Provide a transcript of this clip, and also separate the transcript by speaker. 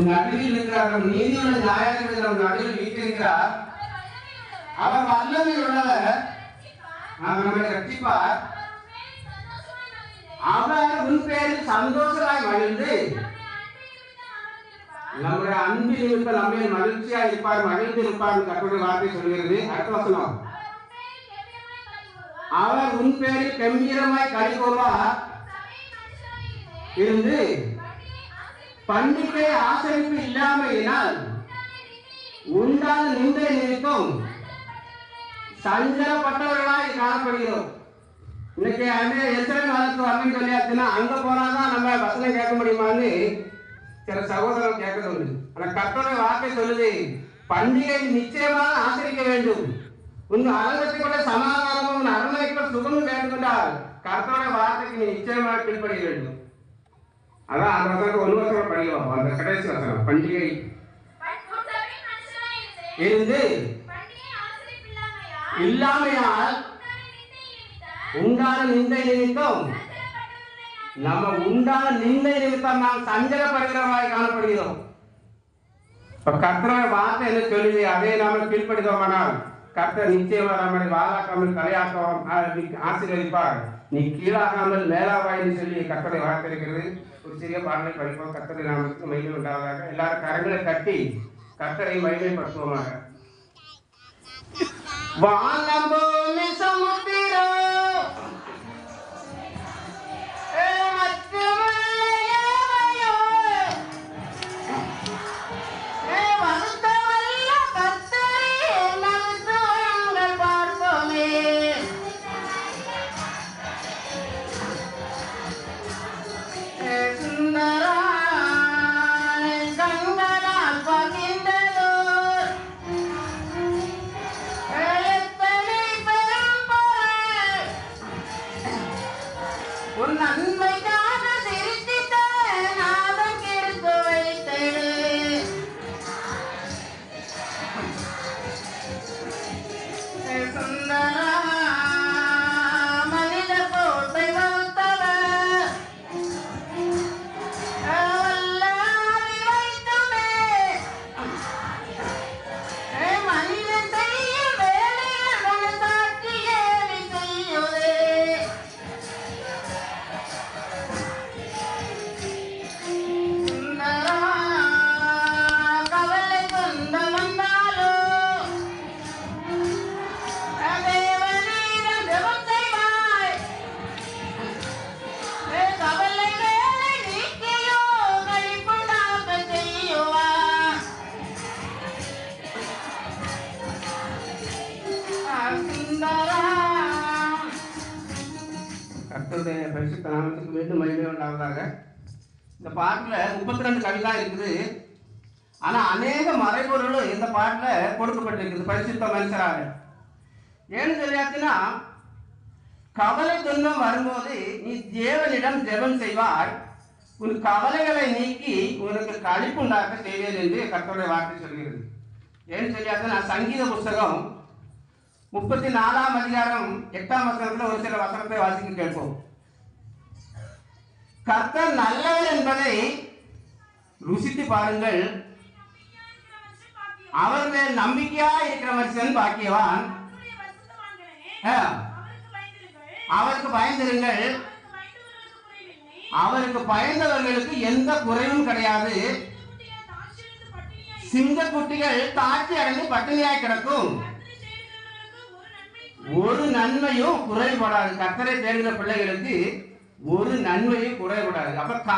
Speaker 1: நடுவில் இருக்கிறார், நீதியுள்ள நியாயாதிபதி நம் நடுவில் வீட்டிருக்கிறார். அவர் வல்லமை உள்ளவர், நம்மை ரட்சிப்பார். அவர் உன் பேரில் சந்தோஷமாய் மகிழ்ந்து நம்முடைய அன்பு நிமித்தம் நம்மை மகிழ்ச்சியா இருப்பார், மகிழ்ந்து இருப்பார். கர்த்தருடைய வார்த்தை சொல்கிறது. அடுத்த வசனம், அவர் உன் பேரில் கம்பீரமாய் களி கூறுவார் இருந்து பண்டிகை ஆசரிப்பு இல்லாமையினால் உண்டான நிந்தை நிமித்தம் சஞ்சலப்பட்டவர்களாய் காணப்படுகிறோம். இன்னைக்கு எத்தனை காலத்து வரணும்னு சொல்லியாச்சுன்னா அங்க போனாதான் நம்ம வசனம் கேட்க முடியுமான்னு சில சகோதரர்கள் கேட்கறது. ஆனா கர்த்தருடைய வார்த்தை சொல்லுது, பண்டிகை நிச்சயமாக ஆசரிக்க வேண்டும். உன் அரங்கத்துக்குள்ள சமாதானமும் உன் அரண்மனைக்குள்ள சுகமும் வேண்டும் என்றால் கர்த்தருடைய வார்த்தைக்கு நீ நிச்சயமாக கீழ்ப்பட வேண்டும். அதான் அந்த வசனத்தை ஒன்று வசனம் படிக்கலாம். அந்த கடைசி வசனம், பண்டிகை இருந்து இல்லாமையால் உண்டான நிந்தை நிமித்தம் நம்ம உண்டான நிந்தை நிமித்தம் நாம் சஞ்சலப்படுகிறவராய் காணப்படுகிறோம். கர்த்தருடைய வார்த்தை என்ன சொல்லுது, அதே நாம கீழ்ப்படுகிறோமானால் கர்த்தர் நிச்சயமாக நம்மை வாழாக்காமல் தலையாக்காமல் ஆசீர்வதிப்பார். நீ கீழாகாமல் மேலாவாயின்னு சொல்லி கர்த்தருடைய வார்த்தை இருக்கிறது. ஒரு சிறிய பாடலை படிப்போம். கர்த்தரை நாமத்துக்கு மகிமை உண்டாவதாக. எல்லாரும் கரங்களை கட்டி கர்த்தரை மகிமைப்படுத்துவோமாக. வானம் பூமி சமுத்திரம் கர்த்தருடைய பரிசுத்த நாமத்துக்கு மீண்டும் மகிமை உண்டாவதாக. இந்த பாட்டில் 32 கவிதா இருக்குது. ஆனா அநேக மறைபொருளும் இந்த பாட்டில் கொடுக்கப்பட்டிருக்குது பரிசுத்த மனுஷராக. ஏன்னு சொல்லியாச்சுன்னா, கவலை துன்பம் வரும்போது நீ தேவனிடம் ஜெபம் செய்வாய், உன் கவலைகளை நீக்கி உனக்கு களிப்பு உண்டாக்க செய்வேன் என்று கர்த்தருடைய வார்த்தை சொல்கிறது. ஏன்னு சொல்லியாச்சுன்னா, சங்கீத புஸ்தகம் 34ஆம் அதிகாரம் 8ஆம் வசனத்துல ஒரு சில வசனத்தை வாசிக்க கேட்போம். கர்த்தர் நல்லவர் என்பதை ருசித்து பாருங்கள், அவர் மேல் நம்பிக்கையா இருக்கிற மனுஷன் பாக்கியவான். அவருக்கு பயந்திருங்கள், அவருக்கு பயந்தவர்களுக்கு எந்த குறையும் கிடையாது. சிங்கக்குட்டிகள் தாட்சி அடைந்து பட்டினியாய் கிடக்கும், ஒரு நன்மையும் குறைபடாது. கர்த்தரை தேடுகிற பிள்ளைகளுக்கு ஒரு நன்மையும் குறைபடாது. அப்ப